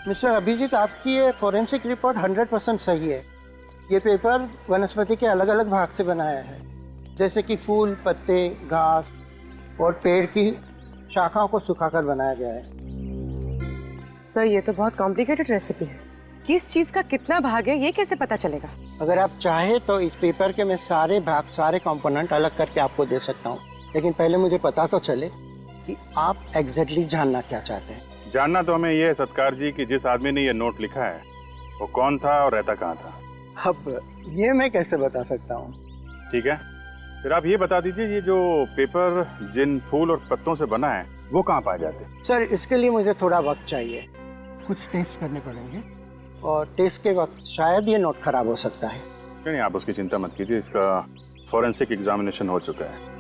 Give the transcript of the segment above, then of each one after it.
Mister Abhijit, आपकी ये forensic report 100% सही है। ये पेपर वनस्पति के अलग अलग भाग से बनाया है, जैसे कि फूल, पत्ते, घास और पेड़ की शाखाओं को सुखाकर बनाया गया है। सर, ये तो बहुत कॉम्प्लिकेटेड रेसिपी है। किस चीज का कितना भाग है ये कैसे पता चलेगा? अगर आप चाहे तो इस पेपर के मैं सारे भाग, सारे कंपोनेंट अलग करके आपको दे सकता हूँ, लेकिन पहले मुझे पता तो चले कि आप एग्जैक्टली जानना क्या चाहते हैं। जानना तो हमें ये है सत्कार जी कि जिस आदमी ने ये नोट लिखा है वो कौन था और रहता कहाँ था। अब ये मैं कैसे बता सकता हूँ? ठीक है, फिर आप ये बता दीजिए, ये जो पेपर जिन फूल और पत्तों से बना है वो कहाँ पाए जाते हैं? सर, इसके लिए मुझे थोड़ा वक्त चाहिए, कुछ टेस्ट करने पड़ेंगे और टेस्ट के वक्त शायद ये नोट खराब हो सकता है। नहीं, आप उसकी चिंता मत कीजिए, इसका फॉरेंसिक एग्जामिनेशन हो चुका है।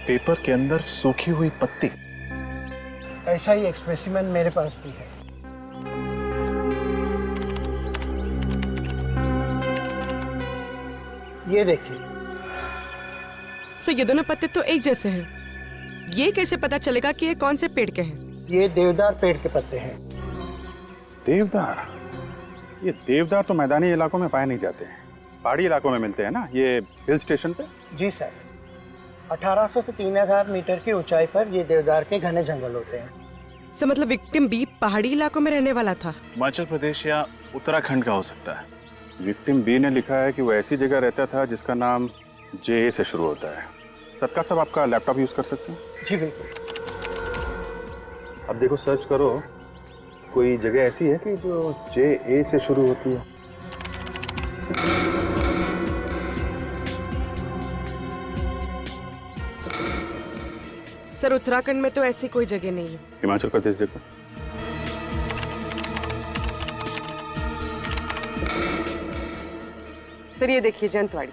पेपर के अंदर सूखी हुई पत्ती। ऐसा ही एक स्पेसिमेन मेरे पास भी है। ये देखिए। सर, ये दोनों पत्ते तो एक जैसे हैं। ये कैसे पता चलेगा कि ये कौन से पेड़ के हैं? ये देवदार पेड़ के पत्ते हैं। देवदार? ये देवदार तो मैदानी इलाकों में पाए नहीं जाते हैं, पहाड़ी इलाकों में मिलते हैं ना, ये हिल स्टेशन पे। जी सर, 1800 से 3000 मीटर की ऊंचाई पर ये देवदार के घने जंगल होते हैं। सर, मतलब विक्टिम बी पहाड़ी इलाकों में रहने वाला था? हिमाचल प्रदेश या उत्तराखंड का हो सकता है। विक्टिम बी ने लिखा है कि वो ऐसी जगह रहता था जिसका नाम जे से शुरू होता है। सत्कार साहब, आपका लैपटॉप यूज कर सकते हैं? जी बिल्कुल। अब देखो, सर्च करो, कोई जगह ऐसी है कि जो जे ए से शुरू होती है? सर, उत्तराखंड में तो ऐसी कोई जगह नहीं है। हिमाचल प्रदेश देखो। सर, ये देखिए जंतवाड़ी,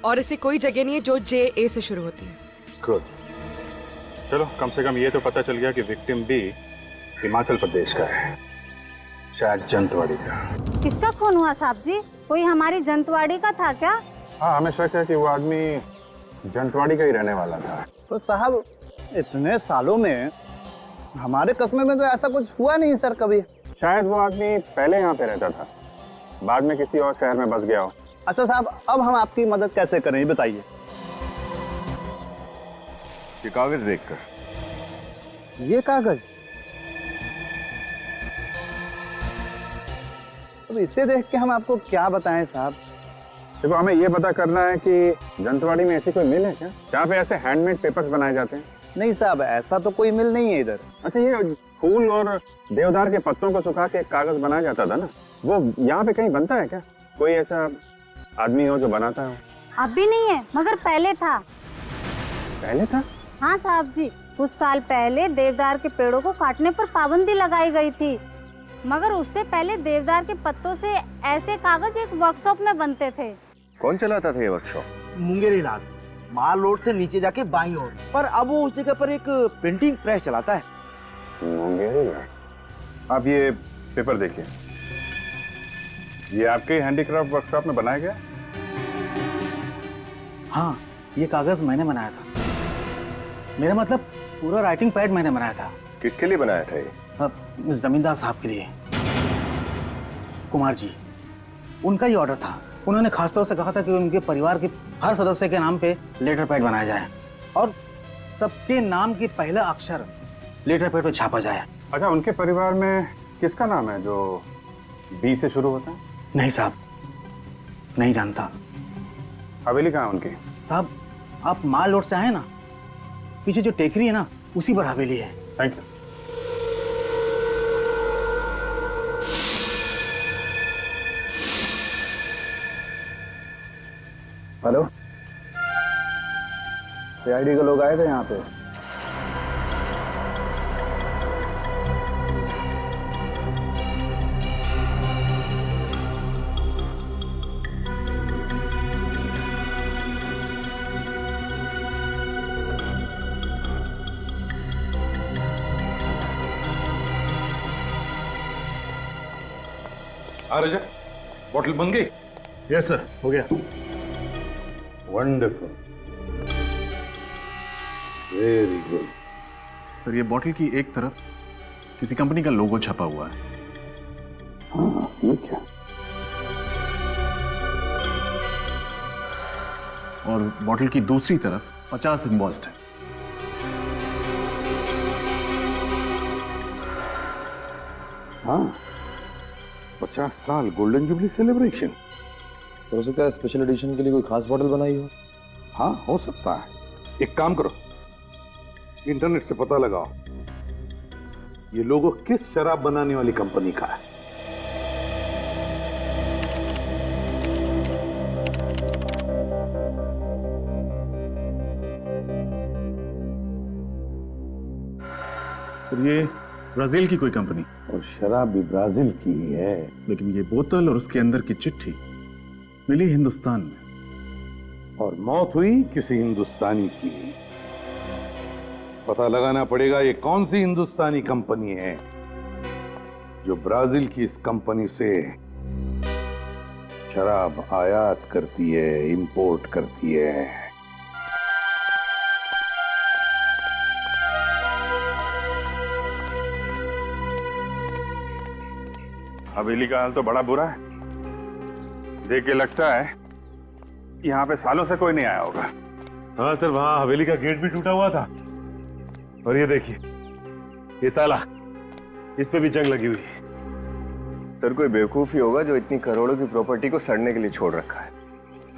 और ऐसी कोई जगह नहीं है जो जे ए से शुरू होती है। गुड, चलो कम से कम ये तो पता चल गया कि विक्टिम बी हिमाचल प्रदेश का है, शायद जंतवाड़ी का। किसका खून हुआ साहब जी? कोई हमारी जंतवाड़ी का था क्या? हाँ, हमें शक है कि वो आदमी जंतवाड़ी का ही रहने वाला था। तो साहब, इतने सालों में हमारे कस्बे में तो ऐसा कुछ हुआ नहीं सर कभी। शायद वो आदमी पहले यहाँ पे रहता था, बाद में किसी और शहर में बस गया हो। अच्छा साहब, अब हम आपकी मदद कैसे करें, ये बताइए। ये कागज देखकर। ये कागज? अब इसे देख के हम आपको क्या बताएं साहब? देखो, हमें ये पता करना है कि जंतवाड़ी में ऐसी कोई मिल है क्या जहाँ पे ऐसे हैंडमेड पेपर्स बनाए जाते हैं? नहीं साहब, ऐसा तो कोई मिल नहीं है इधर। अच्छा, ये फूल और देवदार के पत्तों को सुखा के कागज बनाया जाता था ना, वो यहाँ पे कहीं बनता है क्या? कोई ऐसा आदमी हो जो बनाता है? अब भी नहीं है, मगर पहले था। पहले था? हाँ साहब जी, कुछ साल पहले देवदार के पेड़ों को काटने पर पाबंदी लगाई गई थी, मगर उससे पहले देवदार के पत्तों से ऐसे कागज एक वर्कशॉप में बनते थे। कौन चलाता था ये वर्कशॉप? मुंगेरी लाल, माल रोड से नीचे जाके बाईं ओर। पर अब वो उस जगह पर एक प्रिंटिंग प्रेस चलाता है। मुंगेरी लाल। आप ये पेपर देखिए, ये आपके हैंडीक्राफ्ट वर्कशॉप में बनाया गया? हाँ, ये कागज मैंने बनाया था। मेरा मतलब पूरा राइटिंग पैड मैंने बनाया था। किसके लिए बनाया था ये? जमींदार साहब के लिए, कुमार जी, उनका ही ऑर्डर था। उन्होंने खासतौर से कहा था कि उनके परिवार के हर सदस्य के नाम पे लेटर पैड बनाया जाए और सबके नाम की पहला अक्षर लेटर पैड पे छापा जाए। अच्छा, उनके परिवार में किसका नाम है जो बी से शुरू होता है? नहीं साहब, नहीं जानता। हवेली कहाँ है उनकी? साहब आप माल रोड से आए ना, पीछे जो टेकरी है ना उसी पर हवेली है। Thank you. हेलो, सीआईडी के लोग आए थे यहाँ पे। हाँ रजत, बॉटल बन गई? यस सर, हो गया। Wonderful, very good. सर ये बॉटल की एक तरफ किसी कंपनी का लोगो छपा हुआ है। हाँ, ये क्या? और बॉटल की दूसरी तरफ 50 एम्बॉस्ड है। हाँ, 50 साल गोल्डन जुबली सेलिब्रेशन। हो सकता है स्पेशल एडिशन के लिए कोई खास बॉटल बनाई हो। हाँ, हो सकता है। एक काम करो, इंटरनेट से पता लगाओ ये लोगो किस शराब बनाने वाली कंपनी का है। सर ये ब्राजील की कोई कंपनी, और शराब भी ब्राजील की ही है। लेकिन ये बोतल और उसके अंदर की चिट्ठी मिली हिंदुस्तान में। और मौत हुई किसी हिंदुस्तानी की। पता लगाना पड़ेगा ये कौन सी हिंदुस्तानी कंपनी है जो ब्राजील की इस कंपनी से शराब आयात करती है, इंपोर्ट करती है। हवेली का हाल तो बड़ा बुरा है। देख के लगता है यहाँ पे सालों से कोई नहीं आया होगा। हाँ सर, वहां हवेली का गेट भी टूटा हुआ था। और ये देखिए, ये ताला, इस पे भी जंग लगी हुई है। सर कोई बेवकूफ ही होगा जो इतनी करोड़ों की प्रॉपर्टी को सड़ने के लिए छोड़ रखा है,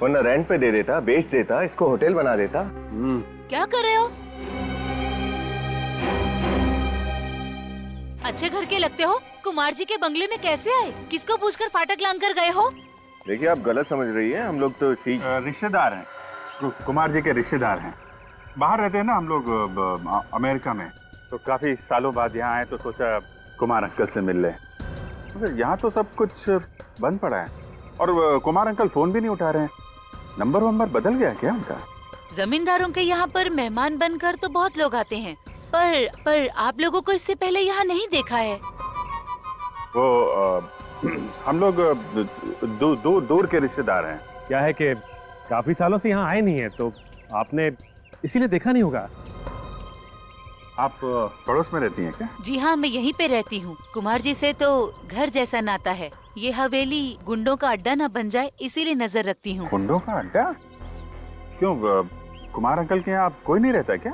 वरना रेंट पे दे देता, बेच देता, इसको होटल बना देता। क्या कर रहे हो? अच्छे घर के लगते हो। कुमार जी के बंगले में कैसे आए? किसको पूछकर फाटक लांग कर गए हो? देखिए आप गलत समझ रही हैं, हम लोग तो रिश्तेदार हैं, कुमार जी के रिश्तेदार हैं। बाहर रहते हैं ना हम लोग, अमेरिका में। तो काफी सालों बाद यहाँ आए तो सोचा कुमार अंकल से मिल ले। मगर यहाँ तो सब कुछ बंद पड़ा है और कुमार अंकल फोन भी नहीं उठा रहे हैं। नंबर वंबर बदल गया क्या उनका? जमींदारों के यहाँ पर मेहमान बनकर तो बहुत लोग आते हैं, पर आप लोगों को इससे पहले यहाँ नहीं देखा है। वो हम लोग दूर के रिश्तेदार हैं। क्या है कि काफी सालों से यहाँ आए नहीं है तो आपने इसीलिए देखा नहीं होगा। आप पड़ोस में रहती हैं क्या? जी हाँ, मैं यहीं पे रहती हूँ। कुमार जी से तो घर जैसा नाता है। ये हवेली गुंडों का अड्डा ना बन जाए इसीलिए नजर रखती हूँ। गुंडों का अड्डा? क्यों, कुमार अंकल के यहाँ कोई नहीं रहता क्या?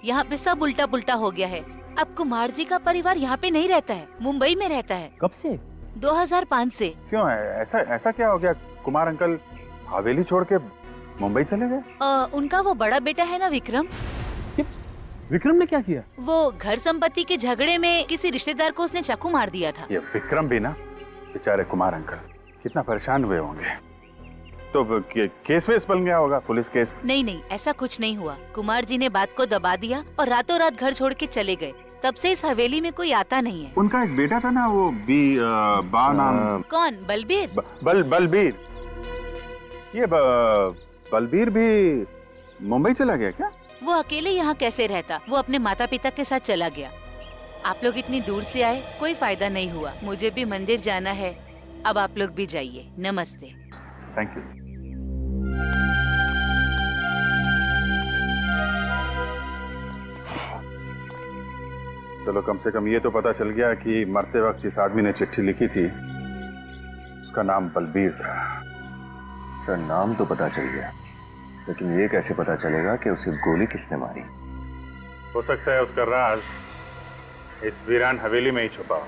यहाँ पे सब उल्टा पुल्टा हो गया है। अब कुमार जी का परिवार यहाँ पे नहीं रहता है, मुंबई में रहता है। कब से? 2005 से। क्यों है ऐसा क्या हो गया? कुमार अंकल हवेली छोड़ के मुंबई चले गए? उनका वो बड़ा बेटा है ना विक्रम। विक्रम ने क्या किया? वो घर संपत्ति के झगड़े में किसी रिश्तेदार को उसने चाकू मार दिया था। ये विक्रम भी ना, बेचारे कुमार अंकल कितना परेशान हुए होंगे। तो केस वेस बन गया होगा, पुलिस केस? नहीं, ऐसा कुछ नहीं हुआ। कुमार जी ने बात को दबा दिया और रातों रात घर छोड़ के चले गए। तब से इस हवेली में कोई आता नहीं है। उनका एक बेटा था ना, वो बा नाम। कौन? बलबीर? बलबीर। ये बलबीर भी मुंबई चला गया क्या? वो अकेले यहाँ कैसे रहता? वो अपने माता पिता के साथ चला गया। आप लोग इतनी दूर से आए, कोई फायदा नहीं हुआ। मुझे भी मंदिर जाना है, अब आप लोग भी जाइए। नमस्ते। Thank you. चलो, कम से कम ये तो पता चल गया कि मरते वक्त जिस आदमी ने चिट्ठी लिखी थी उसका नाम बलबीर था। सर नाम तो पता चल गया, लेकिन ये कैसे पता चलेगा कि उसे गोली किसने मारी? हो सकता है उसका राज इस वीरान हवेली में ही छुपा हो।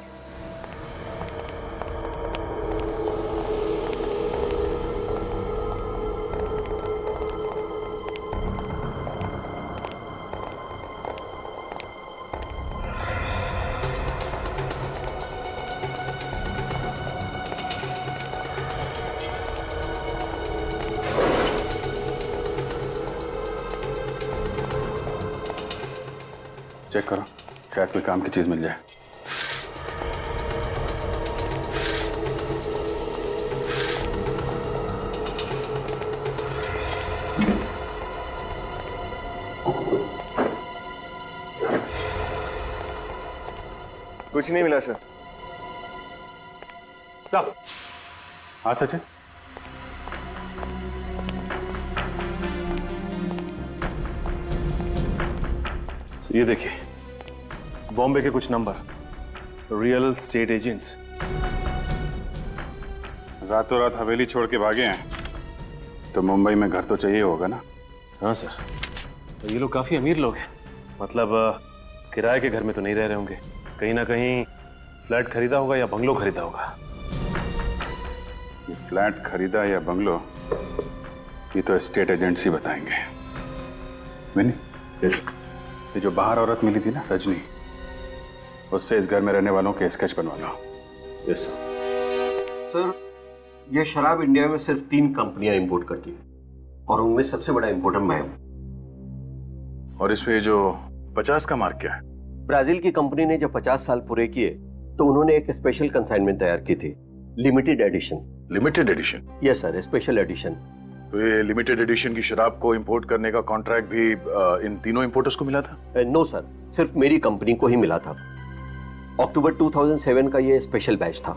चेक करो, शायद कोई काम की चीज मिल जाए। कुछ नहीं मिला सर। साहब। हाँ सचिन। ये देखिए, बॉम्बे के कुछ नंबर, रियल स्टेट एजेंट्स। रातों रात हवेली छोड़ के भागे हैं तो मुंबई में घर तो चाहिए होगा ना? हाँ सर, तो ये लोग काफी अमीर लोग हैं। मतलब किराए के घर में तो नहीं रह रहे होंगे, कहीं ना कहीं फ्लैट खरीदा होगा या बंगलो खरीदा होगा। ये फ्लैट खरीदा या बंगलो, ये तो स्टेट एजेंट्स ही बताएंगे। विनी, ये जो बाहर औरत मिली थी ना, रजनी, उससे इस घर में रहने वालों के स्केच बनवा लो। Yes sir. ये शराब इंडिया में सिर्फ 3 कंपनियां इंपोर्ट करती है और उनमें सबसे बड़ा इंपोर्टर मैं हूं। और इस पे जो 50 का मार्क क्या है? ब्राजील की कंपनी ने जब 50 साल पूरे किए तो उन्होंने एक स्पेशल कंसाइनमेंट तैयार की थी, limited edition. Limited edition? Yes sir, special edition. तो ये लिमिटेड एडिशन की शराब को इंपोर्ट करने का कॉन्ट्रैक्ट भी इन तीनों इंपोर्टर्स को मिला था? नो सर, सिर्फ मेरी कंपनी को ही मिला था। अक्टूबर 2007 का ये स्पेशल बैच था।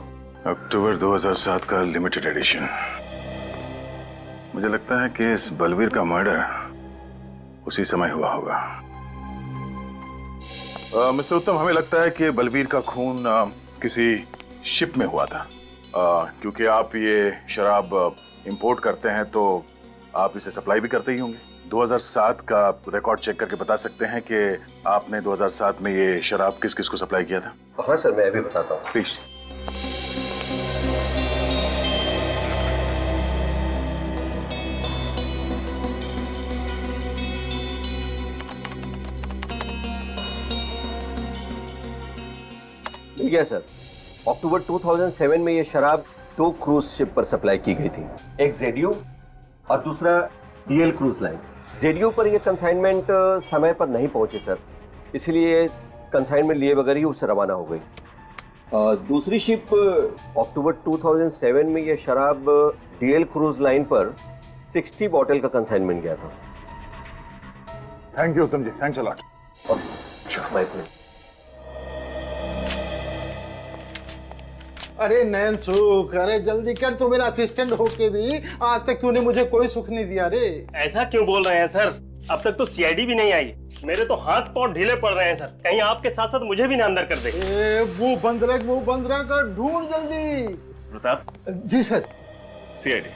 अक्टूबर 2007 का लिमिटेड एडिशन। मुझे लगता है कि इस बलवीर का मर्डर उसी समय हुआ होगा। मिस्टर उत्तम, हमें लगता है कि बलवीर का खून किसी शिप में हुआ था, क्योंकि आप ये शराब इंपोर्ट करते हैं तो आप इसे सप्लाई भी करते ही होंगे। 2007 का रिकॉर्ड चेक करके बता सकते हैं कि आपने 2007 में ये शराब किस किस को सप्लाई किया था? हाँ सर, मैं अभी बताता हूँ। प्लीज। मिल गया सर। अक्टूबर 2007 में ये शराब 2 क्रूज शिप पर सप्लाई की गई थी, एक जेडीयू और दूसरा डीएल क्रूज लाइन। जेडीयू पर ये कंसाइनमेंट समय पर नहीं पहुंचे सर, इसलिए कंसाइनमेंट लिए बगैर ही उससे रवाना हो गई। दूसरी शिप अक्टूबर 2007 में ये शराब डीएल क्रूज लाइन पर 60 बॉटल का कंसाइनमेंट गया था। Thank you Uttam ji, thanks a lot. My pleasure. अरे नयन सुख, अरे जल्दी कर, तू मेरा असिस्टेंट होके भी आज तक तूने मुझे कोई सुख नहीं दिया रे। ऐसा क्यों बोल रहे हैं सर? अब तक तो सीआईडी भी नहीं आई, मेरे तो हाथ पांव ढीले पड़ रहे हैं सर। कहीं आपके साथ साथ मुझे भी ना अंदर कर दे। वो बंद रख कर ढूंढ जल्दी। प्रताप जी सर। सीआईडी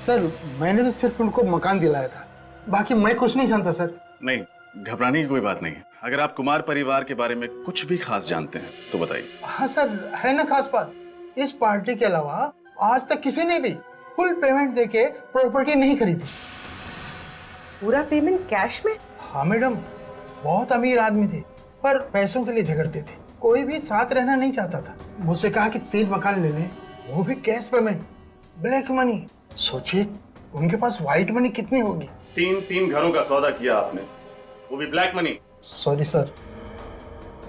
सर, मैंने तो सिर्फ उनको मकान दिलाया था, बाकी मैं कुछ नहीं जानता सर। नहीं, घबराने की कोई बात नहीं है। अगर आप कुमार परिवार के बारे में कुछ भी खास जानते हैं तो बताइए। हाँ सर, है ना खास बात। इस पार्टी के अलावा आज तक किसी ने भी फुल पेमेंट देके प्रॉपर्टी नहीं खरीदी। पूरा पेमेंट कैश में? हाँ मैडम, बहुत अमीर आदमी थे पर पैसों के लिए झगड़ते थे। कोई भी साथ रहना नहीं चाहता था। मुझसे कहा कि 3 मकान ले लें, वो भी कैश पेमेंट, ब्लैक मनी। सोचिए उनके पास व्हाइट मनी कितनी होगी। 3 घरों का सौदा किया आपने, वो भी ब्लैक मनी। सॉरी सर,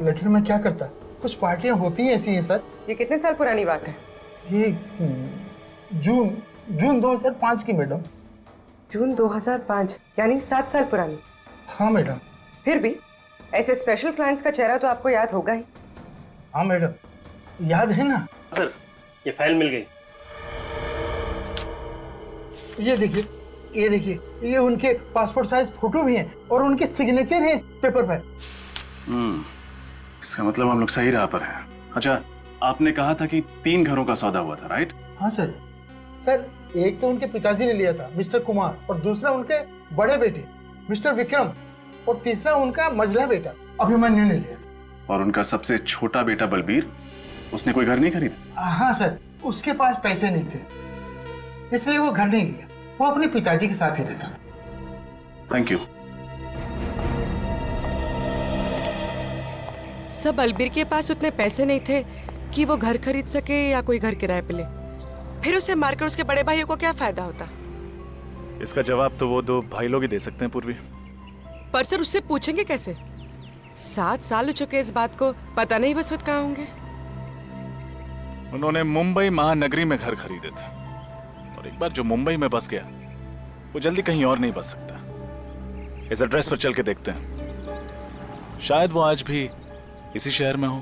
लेकिन मैं क्या करता, कुछ पार्टियां होती हैं ऐसी हैं सर। ये कितने साल पुरानी बात है? ये जून 2005 की मैडम। जून 2005, यानी 7 साल पुरानी। हाँ मैडम। फिर भी ऐसे स्पेशल क्लाइंट्स का चेहरा तो आपको याद होगा ही। हाँ मैडम, याद है ना। सर, ये फाइल मिल गई। ये देखिए, ये उनके पासपोर्ट साइज फोटो भी हैं और उनके सिग्नेचर है इस पेपर पर। इसका मतलब हम लोग सही राह पर हैं। अच्छा, आपने कहा था कि 3 घरों का सौदा हुआ था, राइट? हाँ सर। सर, एक तो उनके पिताजी ने लिया था, मिस्टर कुमार, और दूसरा उनके बड़े बेटे मिस्टर विक्रम। और तीसरा उनका मझला बेटा अभिमन्यु ने लिया। और उनका सबसे छोटा बेटा बलबीर, उसने कोई घर नहीं खरीदा? हाँ सर, उसके पास पैसे नहीं थे, इसलिए वो घर नहीं लिया। वो अपने पिताजी के साथ ही रहता था। Thank you. सब बलबीर के पास उतने पैसे नहीं थे कि वो घर खरीद सके या कोई घर किराए पे ले। फिर उसे मारकर उसके बड़े भाइयों को क्या फायदा होता? इसका जवाब तो वो दो भाई लोग ही दे सकते हैं पूर्वी। पर सर उससे पूछेंगे कैसे? 7 साल हो चुके इस बात को, पता नहीं वह वक्त कहाँ होंगे। उन्होंने मुंबई महानगरी में घर खरीदे थे, और एक बार जो मुंबई में बस गया वो जल्दी कहीं और नहीं बस सकता। इस एड्रेस पर चल के देखते हैं, शायद वो आज भी इसी शहर में हो।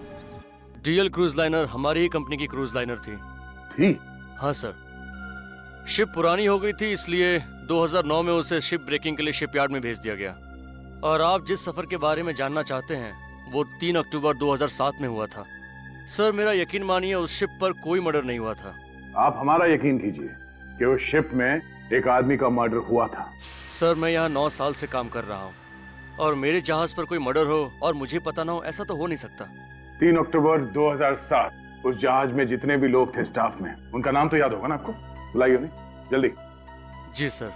डीएल क्रूज लाइनर हमारी ही कंपनी की क्रूज लाइनर थी। हाँ सर, शिप पुरानी हो गई थी, इसलिए 2009 में उसे शिप ब्रेकिंग के लिए शिपयार्ड में भेज दिया गया। और आप जिस सफर के बारे में जानना चाहते हैं वो 3 अक्टूबर 2007 में हुआ था। सर मेरा यकीन मानिए उस शिप पर कोई मर्डर नहीं हुआ था। आप हमारा यकीन कीजिए कि उस शिप में एक आदमी का मर्डर हुआ था। सर मैं यहाँ 9 साल से काम कर रहा हूँ और मेरे जहाज पर कोई मर्डर हो और मुझे पता ना हो, ऐसा तो हो नहीं सकता। 3 अक्टूबर 2007 उस जहाज में जितने भी लोग थे स्टाफ में, उनका नाम तो याद होगा ना आपको? बुलाइए उन्हें जल्दी। जी सर।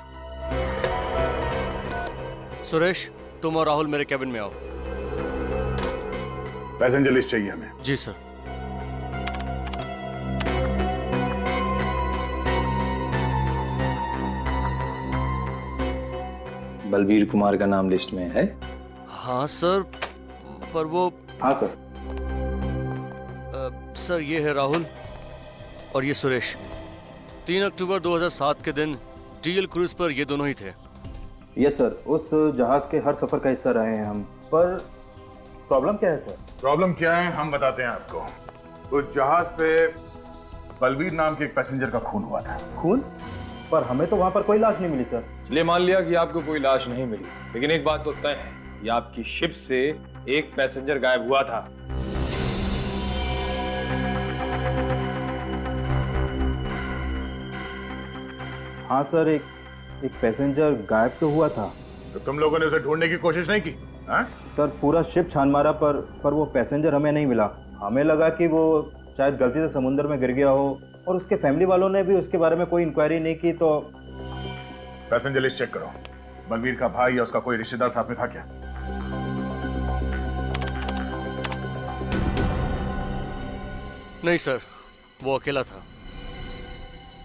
सुरेश, तुम और राहुल मेरे कैबिन में आओ। पैसेंजर लिस्ट चाहिए हमें। जी सर। बलबीर कुमार का नाम लिस्ट में है? हाँ सर, पर वो... हाँ सर। सर ये है राहुल और ये सुरेश। 3 अक्टूबर 2007 के दिन डीएल क्रूज पर ये दोनों ही थे। यस सर, उस जहाज के हर सफर का हिस्सा रहे हैं हम। पर प्रॉब्लम क्या है सर? प्रॉब्लम क्या है हम बताते हैं आपको। उस जहाज पे बलबीर नाम के एक पैसेंजर का खून हुआ था। खून? पर हमें तो वहां पर कोई लाश नहीं मिली सर। चलिए मान लिया कि आपको कोई लाश नहीं मिली, लेकिन एक बात तो तय है कि आपकी शिप से एक पैसेंजर गायब हुआ था। हाँ सर, एक पैसेंजर गायब तो हुआ था। तो तुम लोगों ने उसे ढूंढने की कोशिश नहीं की? हाँ? सर पूरा शिप छान मारा पर वो पैसेंजर हमें नहीं मिला। हमें लगा कि वो शायद गलती से समुद्र में गिर गया हो, और उसके फैमिली वालों ने भी उसके बारे में कोई इंक्वायरी नहीं की। तो पैसेंजर लिस्ट चेक करो। बलबीर का भाई या उसका कोई रिश्तेदार साथ में था क्या? नहीं सर, वो अकेला था।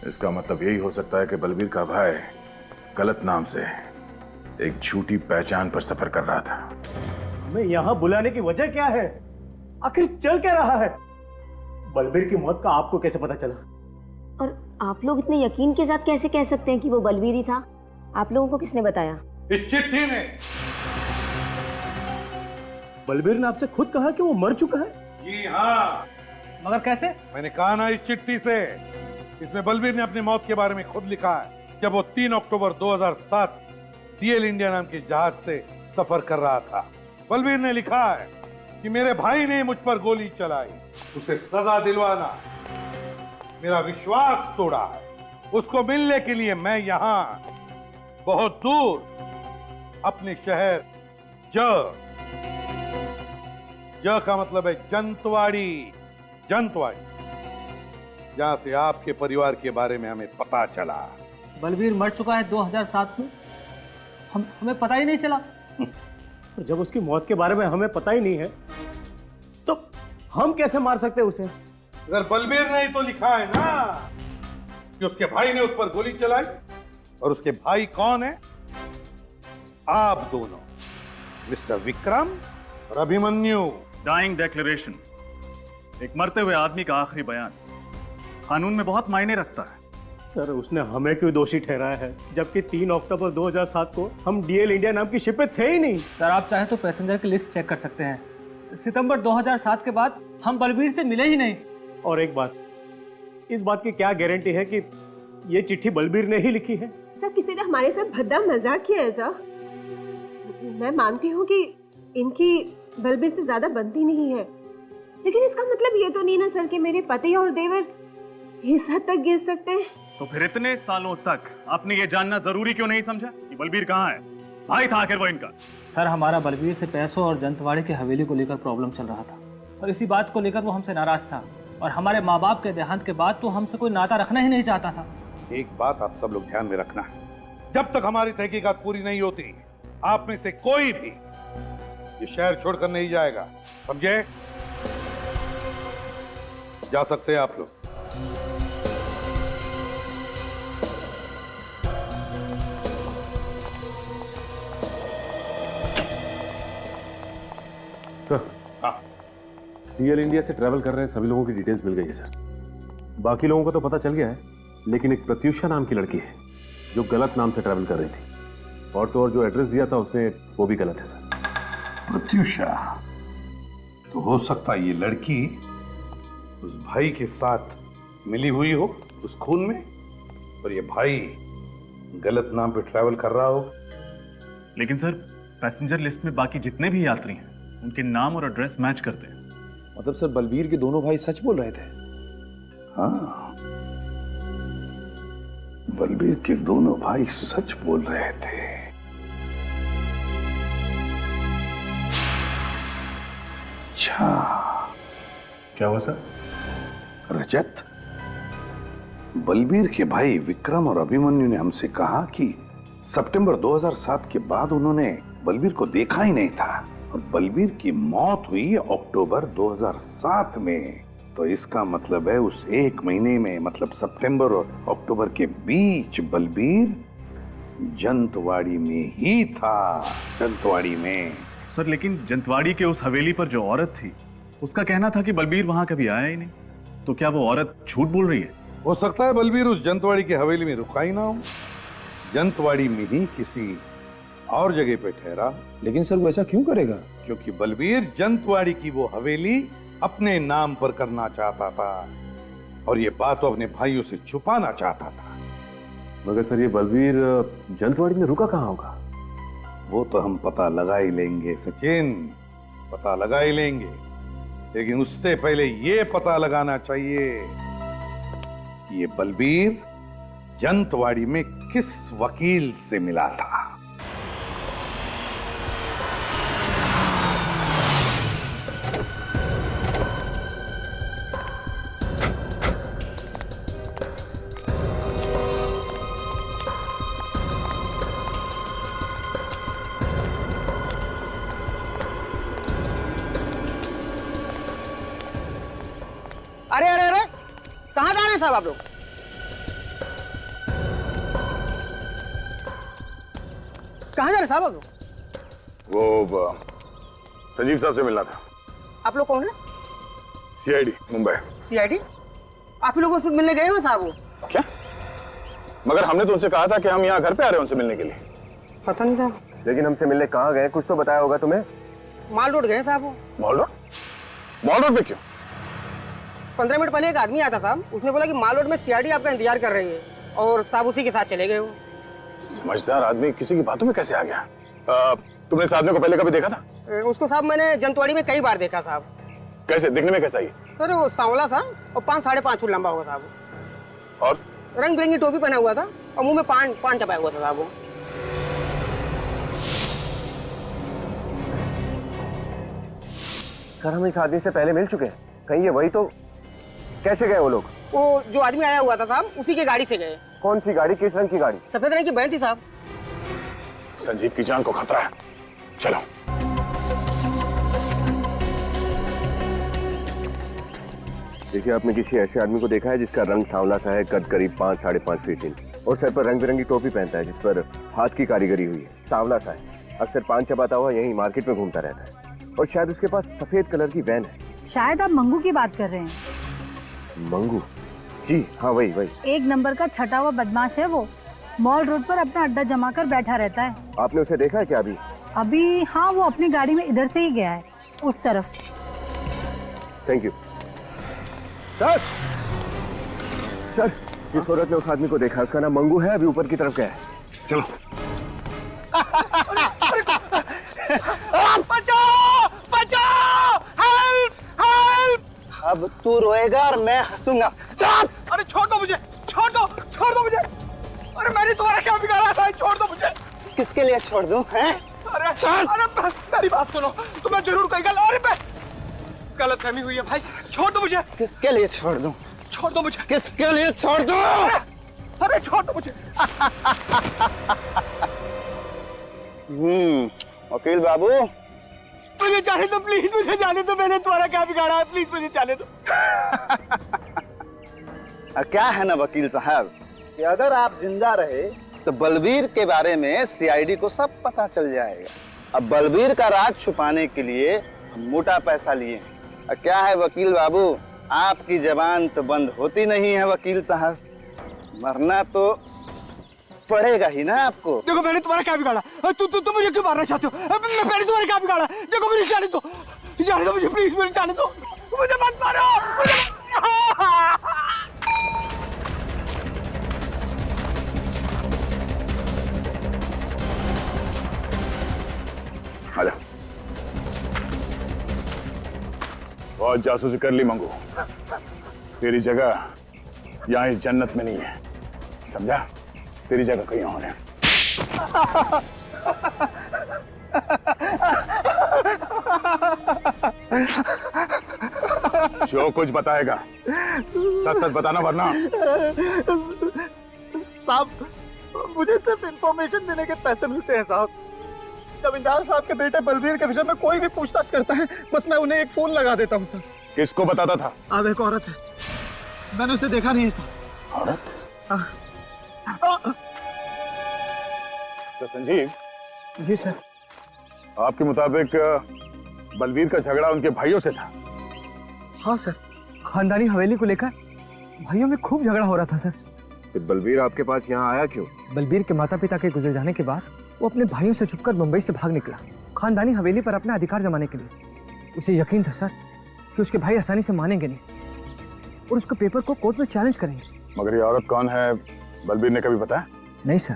इसका मतलब यही हो सकता है कि बलबीर का भाई गलत नाम से एक झूठी पहचान पर सफर कर रहा था। हमें यहाँ बुलाने की वजह क्या है? आखिर चल क्या रहा है? बलबीर की मौत का आपको कैसे पता चला? और आप लोग इतने यकीन के साथ कैसे कह सकते हैं कि वो बलबीर ही था? आप लोगों को किसने बताया? इस चिट्ठी ने। बलबीर ने आपसे खुद कहा कि वो मर चुका है? जी हाँ। मगर कैसे? मैंने कहा ना इस चिट्ठी से। इसमें बलबीर ने अपनी मौत के बारे में खुद लिखा है जब वो 3 अक्टूबर 2007 डीएल इंडिया नाम के जहाज से सफर कर रहा था। बलबीर ने लिखा है कि मेरे भाई ने मुझ पर गोली चलाई, उसे सजा दिलवाना, मेरा विश्वास तोड़ा है। उसको मिलने के लिए मैं यहाँ बहुत दूर अपने शहर ज का मतलब है जंतवाड़ी, जहां से आपके परिवार के बारे में हमें पता चला। बलबीर मर चुका है 2007 में, हमें पता ही नहीं चला। तो जब उसकी मौत के बारे में हमें पता ही नहीं है तो हम कैसे मार सकते हैं उसे? अगर बलबीर ने ही तो लिखा है ना कि उसके भाई ने उस पर गोली चलाई, और उसके भाई कौन है? आप दोनों, मिस्टर विक्रम और अभिमन्यु। डाइंग डिक्लेरेशन, एक मरते हुए आदमी का आखिरी बयान, कानून में बहुत मायने रखता है। सर उसने हमें क्यों दोषी ठहराया है, जबकि 3 अक्टूबर 2007 को हम डीएल इंडिया नाम की शिप पे थे ही नहीं। सर आप चाहे तो पैसेंजर की लिस्ट चेक कर सकते हैं। सितंबर 2007 के बाद हम बलबीर से मिले ही नहीं। और एक बात, इस बात की क्या गारंटी है कि ये चिट्ठी बलबीर ने ही लिखी है? सर किसी ने हमारे साथ भद्दा मजाक किया है सर। मैं मानती हूँ कि इनकी बलबीर से ज्यादा बनती नहीं है, लेकिन इसका मतलब ये तो नहीं ना सर कि मेरे पति और देवर इस हद तक गिर सकते हैं। तो फिर इतने सालों तक आपने ये जानना जरूरी क्यों नहीं समझा कि बलबीर कहाँ है? भाई था आखिर वो इनका। सर हमारा बलबीर से पैसों और जंतवाड़ी की हवेली को लेकर प्रॉब्लम चल रहा था और इसी बात को लेकर वो हमसे नाराज था और हमारे माँ बाप के देहांत के बाद तो हमसे कोई नाता रखना ही नहीं चाहता था। एक बात आप सब लोग ध्यान में रखना, जब तक हमारी तहकीकात पूरी नहीं होती आप में से कोई भी ये शहर छोड़कर नहीं जाएगा, समझे? जा सकते हैं आप लोग। सर, डीएल इंडिया से ट्रैवल कर रहे हैं सभी लोगों की डिटेल्स मिल गई है सर। बाकी लोगों को तो पता चल गया है, लेकिन एक प्रत्युषा नाम की लड़की है जो गलत नाम से ट्रैवल कर रही थी और तो और जो एड्रेस दिया था उसने वो भी गलत है सर। प्रत्युषा, तो हो सकता है ये लड़की उस भाई के साथ मिली हुई हो उस खून में, और ये भाई गलत नाम पे ट्रैवल कर रहा हो। लेकिन सर पैसेंजर लिस्ट में बाकी जितने भी यात्री हैं उनके नाम और एड्रेस मैच करते हैं। मतलब सर बलबीर के दोनों भाई सच बोल रहे थे? हाँ, बलबीर के दोनों भाई सच बोल रहे थे। अच्छा, क्या हुआ सर? रजत, बलबीर के भाई विक्रम और अभिमन्यु ने हमसे कहा कि सितंबर 2007 के बाद उन्होंने बलबीर को देखा ही नहीं था और बलबीर की मौत हुई अक्टूबर 2007 में। तो इसका मतलब है उस एक महीने में, मतलब सितंबर और अक्टूबर के बीच बलबीर जंतवाड़ी में ही था, जंतवाड़ी में। सर लेकिन जंतवाड़ी के उस हवेली पर जो औरत थी उसका कहना था कि बलबीर वहां कभी आया ही नहीं, तो क्या वो औरत झूठ बोल रही है? हो सकता है बलबीर उस जंतवाड़ी की हवेली में रुका ही ना हो, जंतवाड़ी में ही किसी और जगह पे ठहरा। लेकिन सर वो ऐसा क्यों करेगा? क्योंकि बलबीर जंतवाड़ी की वो हवेली अपने नाम पर करना चाहता था और ये बात वो अपने भाइयों से छुपाना चाहता था। मगर सर ये बलबीर जंतवाड़ी में रुका कहाँ होगा? वो तो हम पता लगा ही लेंगे सचिन, पता लगा ही लेंगे, लेकिन उससे पहले ये पता लगाना चाहिए कि ये बलबीर जंतवाड़ी में किस वकील से मिला था। अरे अरे अरे, कहाँ जा रहे हैं साहब आप लोग? कहाँ जा रहे हैं साहब आप लोग? वो संजीव साहब से मिलना था। आप लोग कौन है? सीआईडी मुंबई। सीआईडी? आप ही लोगों से मिलने गए हो साहब? वो क्या? मगर हमने तो उनसे कहा था कि हम यहाँ घर पे आ रहे हैं उनसे मिलने के लिए। पता नहीं साहब। लेकिन हमसे मिलने कहाँ गए, कुछ तो बताया होगा तुम्हें। माल रोड गए साहब। वो मॉल रोड? मॉल रोड पे क्यों? 15 मिनट पहले एक आदमी आया था साहब, उसने बोला कि माल रोड में सीआईडी आपका इंतजार कर रही है और साहब उसी के साथ चले गए। वो समझदार आदमी किसी की बातों में कैसे आ गया? तुमने इस आदमी को पहले कभी देखा था? उसको साहब मैंने जंतवाड़ी में कई बार देखा साहब। कैसे दिखने में कैसा ही? सर वो सांवला सा और 5-5.5 फुट लंबा होगा साहब, और रंग बिरंगी टोपी पहना हुआ था और मुंह में पान चपाया हुआ था साहब। वो सर हम इस आदमी से पहले मिल चुके हैं, कहीं ये वही तो? कैसे गए वो लोग? वो जो आदमी आया हुआ था साहब उसी की गाड़ी से गए। कौन सी गाड़ी, किस रंग की गाड़ी? सफेद रंग की वैन थी साहब। संजीव की जान को खतरा है, चलो। देखिए, आपने किसी ऐसे आदमी को देखा है जिसका रंग सांवला सा है, कद करीब 5-5.5 फीट इंच और सर पर रंग बिरंगी टोपी पहनता है जिस पर हाथ की कारीगरी हुई है, सांवला सा है, अक्सर पान चबाता हुआ यहीं मार्केट में घूमता रहता है और शायद उसके पास सफेद कलर की वैन है। शायद आप मंगू की बात कर रहे हैं। मंगू? जी हाँ, वही। एक नंबर का छटा हुआ बदमाश है वो, मॉल रोड पर अपना अड्डा जमा कर बैठा रहता है। आपने उसे देखा है क्या अभी? अभी हाँ, वो अपनी गाड़ी में इधर से ही गया है, उस तरफ। Thank you sir. सर जिस औरत ने उस आदमी को देखा उसका नाम मंगू है, अभी ऊपर की तरफ गया है। चलो। बचाओ बचाओ, हेल्प हेल्प। अब तू रोएगा और मैं हंसूंगा। चल। अरे छोड़ दो मुझे, छोड़ दो मुझे। अरे मैंने तुम्हारा क्या बिगाड़ा था, छोड़ दो मुझे। किसके लिए छोड़ दूं? हैं? अरे छोड़। अरे मेरी बात सुनो, तुम्हें जरूर कोई गलत फहमी हुई है भाई, छोड़ दो मुझे। किसके लिए छोड़ दूं? छोड़ दो मुझे। किसके लिए छोड़ दूं? अरे छोड़ दो मुझे। वकील बाबू, मुझे जाने दो प्लीज, मुझे जाने दो, मैंने तुम्हारा क्या बिगाड़ा है, प्लीज मुझे जाने दो। क्या है ना वकील साहब कि अगर आप जिंदा रहे तो बलबीर के बारे में सीआईडी को सब पता चल जाएगा। अब बलबीर का राज छुपाने के लिए हम मोटा पैसा लिए हैं। क्या है वकील बाबू, आपकी जबान तो बंद होती नहीं है वकील साहब, मरना तो पड़ेगा ही ना आपको। देखो मैंने तुम्हारा क्या बिगाड़ा, तू मुझे क्यों मारना चाहते हो? मैंने तुम्हारा क्या बिगाड़ा? देखो मुझे जाने दो मुझे प्लीज, मुझे जाने दो, मुझे मत मारो। आजा। बहुत जासूसी कर ली मंगू, तेरी जगह यहाँ इस जन्नत में नहीं है, समझा? तेरी जगह कहीं और है। जो कुछ बताएगा सच सच बताना, वरना। साहब मुझे सिर्फ इंफॉर्मेशन देने के पैसे मिलते हैं साहब। जमींदार साहब के बेटे बलबीर के विषय में कोई भी पूछताछ करता है, बस मैं उन्हें एक फोन लगा देता हूँ सर। किसको बताता था? अब एक औरत है, मैंने उसे देखा नहीं है साहब। औरत? तो संजीव जी सर। आपके मुताबिक बलबीर का झगड़ा उनके भाइयों से था? हाँ सर, खानदानी हवेली को लेकर भाइयों में खूब झगड़ा हो रहा था सर। फिर बलबीर आपके पास यहाँ आया क्यों? बलबीर के माता पिता के गुजर जाने के बाद वो अपने भाइयों से छुपकर मुंबई से भाग निकला, खानदानी हवेली पर अपना अधिकार जमाने के लिए। उसे यकीन था सर कि उसके भाई आसानी से मानेंगे नहीं और उसके पेपर को कोर्ट में चैलेंज करेंगे। मगर ये औरत कौन है, बलबीर ने कभी बताया? नहीं सर।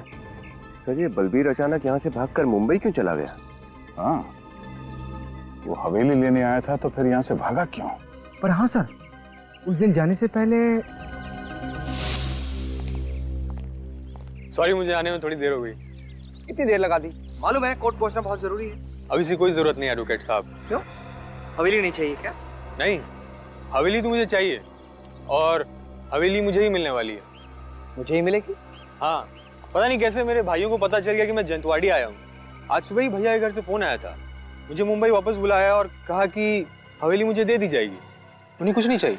सर ये बलबीर अचानक यहाँ से भागकर मुंबई क्यों चला गया? हाँ, वो हवेली लेने आया था तो फिर यहाँ से भागा क्यों? पर हाँ सर, उस दिन जाने से पहले। सॉरी, मुझे आने में थोड़ी देर हो गई। कितनी देर लगा दी? मालूम है कोर्ट पहुंचना बहुत जरूरी है। अभी से कोई जरूरत नहीं एडवोकेट साहब। क्यों? हवेली नहीं चाहिए क्या? नहीं, हवेली तो मुझे चाहिए और हवेली मुझे ही मिलने वाली है। मुझे ही मिलेगी? हाँ, पता नहीं कैसे मेरे भाइयों को पता चल गया कि मैं जंतवाड़ी आया हूँ। आज सुबह ही भैया के घर से फोन आया था, मुझे मुंबई वापस बुलाया और कहा कि हवेली मुझे दे दी जाएगी, उन्हें कुछ नहीं चाहिए।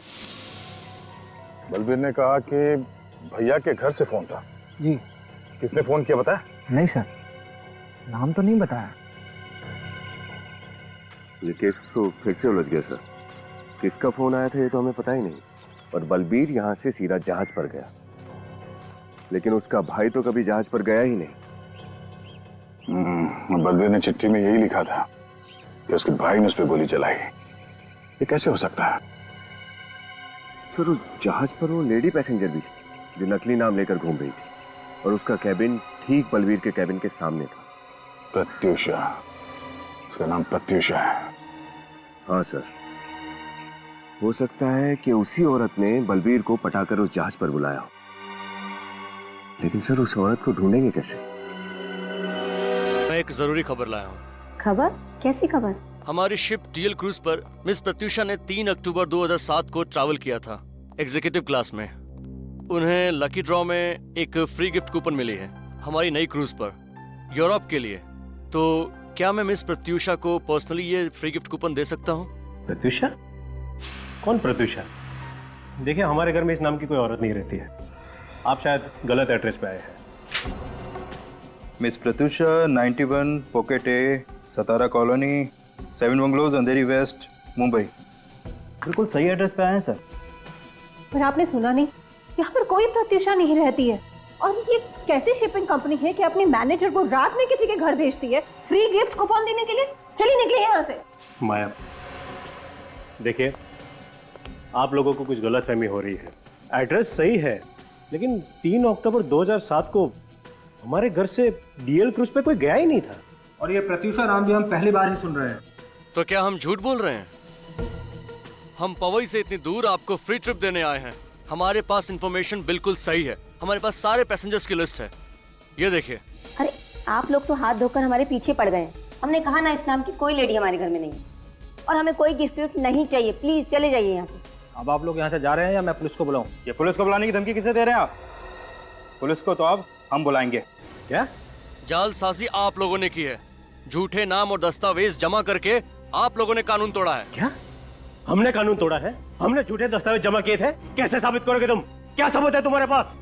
बलबीर ने कहा कि भैया के घर से फोन था। जी। किसने फोन किया बताया? नहीं सर, नाम तो नहीं बताया। ये केस तो फिर से उलझ गया सर। किसका फोन आया था ये तो हमें पता ही नहीं, और बलबीर यहाँ से सीधा जहाज पर गया, लेकिन उसका भाई तो कभी जहाज पर गया ही नहीं। बलबीर ने चिट्ठी में यही लिखा था कि उसके भाई ने उस पर गोली चलाई। ये कैसे हो सकता है? सर उस जहाज पर वो लेडी पैसेंजर भी थी जो नकली नाम लेकर घूम रही थी, और उसका कैबिन ठीक बलबीर के कैबिन के सामने था। प्रत्यूषा, उसका नाम प्रत्यूषा है। हाँ सर, हो सकता है कि उसी औरत ने बलबीर को पटाकर उस जहाज पर बुलाया हो, लेकिन सर उस औरत को ढूंढेंगे कैसे? मैं एक जरूरी खबर लाया हूँ। खबर? कैसी खबर? हमारी शिप डीएल क्रूज पर मिस प्रत्यूषा ने 3 अक्टूबर 2007 को ट्रैवल किया था एग्जीक्यूटिव क्लास में। उन्हें लकी ड्रॉ में एक फ्री गिफ्ट कूपन मिली है हमारी नई क्रूज पर यूरोप के लिए। तो क्या मैं मिस प्रत्यूषा को पर्सनली ये फ्री गिफ्ट कूपन दे सकता हूँ? प्रत्यूषा? कौन प्रत्यूषा? देखिए, हमारे घर में इस नाम की कोई औरत नहीं रहती है, आप शायद गलत एड्रेस पे आए हैं। मिस प्रत्यूषा 91 पॉकेट ए, सतारा कॉलोनी, 7 बंगलोज, अंधेरी वेस्ट, मुंबई। बिल्कुल सही एड्रेस पे आए हैं सर। पर आपने सुना नहीं, यहाँ पर कोई प्रत्यूषा नहीं रहती है। और ये कैसी शिपिंग कंपनी है कि अपने मैनेजर को रात में किसी के घर भेजती है फ्री गिफ्ट कूपन देने के लिए? चलिए निकले यहाँ से। माया, देखिए, आप लोगों को कुछ गलतफहमी हो रही है। एड्रेस सही है, लेकिन 3 अक्टूबर 2007 को हमारे घर से डीएल क्रूज पे कोई गया ही नहीं था। और ये प्रत्यूषा नाम भी हम पहली बार ही सुन रहे हैं। तो क्या हम झूठ बोल रहे हैं? हम पवई से इतनी दूर आपको फ्री ट्रिप देने आए हैं। हमारे पास इंफॉर्मेशन बिल्कुल सही है, हमारे पास सारे पैसेंजर्स की लिस्ट है, ये देखिए। अरे आप लोग तो हाथ धोकर हमारे पीछे पड़ गए हैं। हमने कहा ना, इस नाम की कोई लेडी हमारे घर में नहीं है और हमें कोई गिफ्ट नहीं चाहिए। प्लीज चले जाइए यहाँ से। अब आप लोग यहाँ से जा रहे हैं या मैं पुलिस को बुलाऊं? ये पुलिस को बुलाने की धमकी किसे दे रहे हैं आप? पुलिस को तो अब हम बुलाएंगे। क्या जालसाजी आप लोगों ने की है। झूठे नाम और दस्तावेज जमा करके आप लोगों ने कानून तोड़ा है। क्या हमने कानून तोड़ा है? हमने झूठे दस्तावेज जमा किए थे? कैसे साबित करोगे तुम? क्या सबूत है तुम्हारे पास?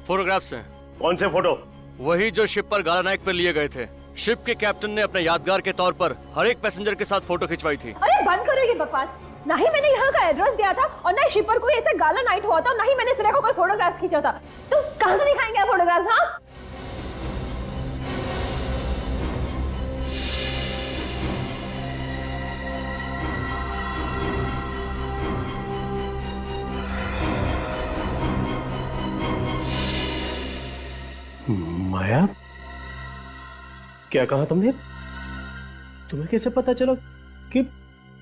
फोटोग्राफ्स हैं। कौन से फोटो? वही जो शिप पर गाला नायक पर लिए गए थे। शिप के कैप्टन ने अपने यादगार के तौर पर हर एक पैसेंजर के साथ फोटो खिंचवाई थी। अरे बंद करो ये बकवास। ना ही मैंने यहाँ का एड्रेस दिया था और ना ही शिप पर कोई ऐसे गाला नाइट हुआ था, ना ही मैंने सिरे को कोई फोटोग्राफ खींचा था। तो कहाँ से दिखाएंगे आप फोटोग्राफ? हाँ माया, क्या कहा तुमने? तुम्हें कैसे पता चला कि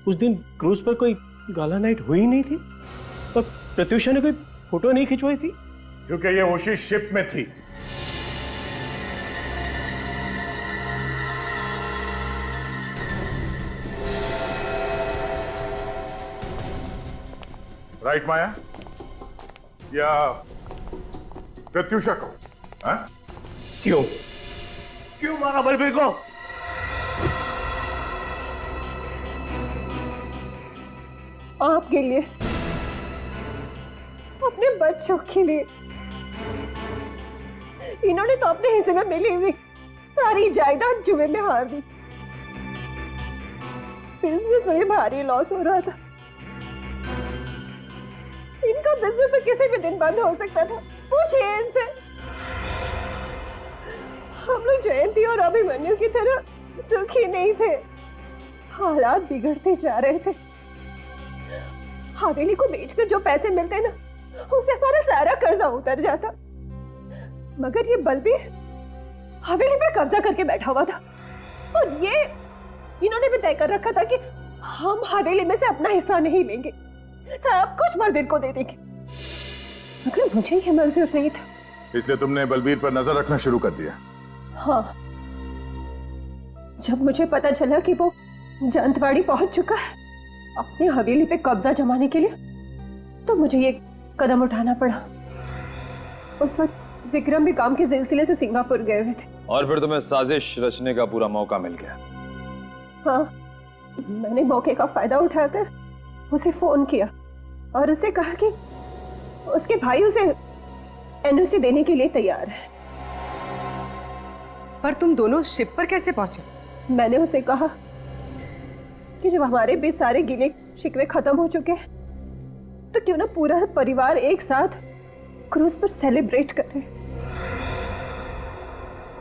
उस दिन क्रूज पर कोई गाला नाइट हुई नहीं थी और प्रत्युषा ने कोई फोटो नहीं खिंचवाई थी? क्योंकि ये उसी शिप में थी। राइट माया? या प्रत्युषा को? हाँ? क्यों मारा बलबीर को? आपके लिए, अपने बच्चों के लिए। इन्होंने तो अपने हिस्से में मिली हुई सारी जायदाद जुए में हार दी। बिजनेस में भारी लॉस हो रहा था। इनका बिजनेस तो किसी भी दिन बंद हो सकता था। पूछिए इनसे। हम लोग जयंती और अभिमन्यु की तरह सुखी नहीं थे। हालात बिगड़ते जा रहे थे। हवेली को बेचकर जो पैसे मिलते ना, उससे हमारा सारा कर्जा उतर जाता। मगर ये बलबीर हवेली पे कब्जा करके बैठा हुआ था और ये इन्होंने भी तय कर रखा था कि हम हवेली में से अपना हिस्सा नहीं लेंगे, सब कुछ बलबीर को दे देंगे। मगर मुझे ये मंजूर नहीं था। इसलिए तुमने बलबीर पर नजर रखना शुरू कर दिया? हाँ, जब मुझे पता चला कि वो जंतवाड़ी पहुंच चुका है अपने हवेली पे कब्जा जमाने के लिए, तो मुझे ये कदम उठाना पड़ा। उस वक्त विक्रम भी काम के सिलसिले से सिंगापुर गए हुए थे। और फिर तुम्हें साजिश रचने का पूरा मौका मिल गया। हाँ, मैंने मौके का फायदा उठाकर उसे फोन किया और उसे कहा कि उसके भाई उसे एनओसी देने के लिए तैयार है। पर तुम दोनों शिप पर कैसे पहुंचे? मैंने उसे कहा कि जब हमारे बीच सारे गिले शिकवे खत्म हो चुके हैं, तो क्यों ना पूरा परिवार एक साथ क्रूज पर सेलिब्रेट करे।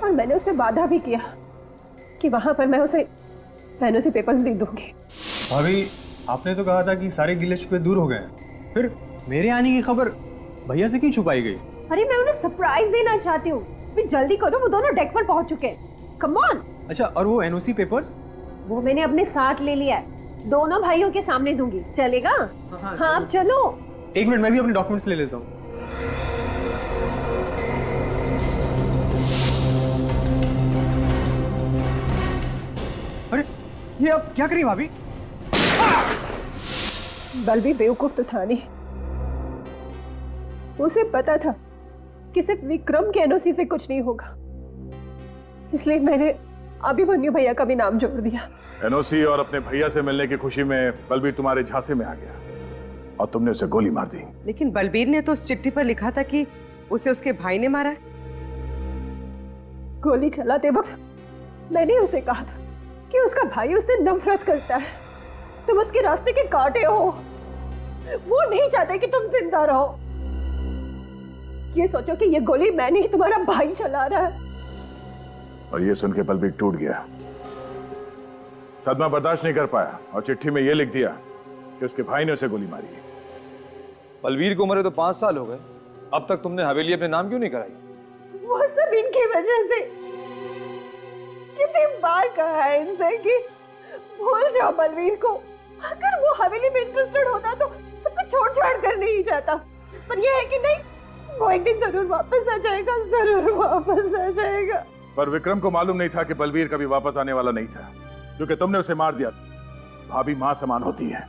और मैंने उसे वादा भी किया कि वहां पर मैं उसे एनओसी पेपर्स दे दूंगी। भाभी, आपने तो कहा था कि सारे गिले शिकवे दूर हो गए, फिर मेरे आने की खबर भैया से क्यों छुपाई गई? अरे मैं उन्हें सरप्राइज देना चाहती हूँ। जल्दी करो, वो दोनों डेक पर पहुंच चुके हैं। Come on. अच्छा, और वो एनओसी पेपर्स? वो मैंने अपने साथ ले लिया है, दोनों भाइयों के सामने दूंगी। चलेगा? हाँ, अब चलो। एक मिनट, मैं भी अपने डॉक्यूमेंट्स ले लेता हूँ। अरे ये अब क्या करी भाभी? बलबीर बेवकूफ तो था नहीं। उसे पता था कि सिर्फ विक्रम के एनओसी से कुछ नहीं होगा, इसलिए मैंने अभिमन्यु भैया का भी नाम जोड़ दिया। एनओसी और अपने भैया से मिलने की खुशी में बलबीर तुम्हारे झांसे में आ गया और तुमने उसे गोली मार दी। लेकिन बलबीर ने तो उस चिट्ठी पर लिखा था कि उसे उसके भाई ने मारा है। गोली चलाते वक्त मैंने उसे कहा था कि उसका भाई उससे नफरत करता है। तुम उसके रास्ते के कांटे हो, वो नहीं चाहते कि तुम जिंदा रहो। ये सोचो कि ये गोली मैंने ही तुम्हारा भाई चला रहा है। और ये सुन के बलबीर टूट गया, सदमा बर्दाश्त नहीं कर पाया और चिट्ठी में ये लिख दिया कि उसके भाई ने उसे गोली मारी है। बलबीर को मरे तो 5 साल हो गए, अब तक तुमने हवेली अपने नाम क्यों नहीं कराई? वो सब इनकी वजह से। कितनी बार कहा है इनसे कि भूल जाओ बलबीर को। अगर वो हवेली में इंटरेस्टेड होता तो सब कुछ छोड़ छाड़ कर नहीं जाता, पर ये है कि नहीं, वो एक दिन जरूर वापस आ जाएगा, जरूर वापस आ जाएगा। पर विक्रम को मालूम नहीं था कि बलबीर कभी वापस आने वाला नहीं था। क्योंकि तुमने उसे मार दिया। भाभी मां समान होती है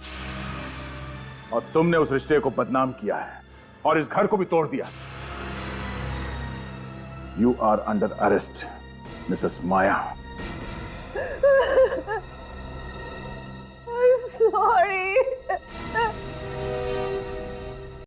और तुमने उस रिश्ते को बदनाम किया है और इस घर को भी तोड़ दिया। You are under arrest Mrs Maya.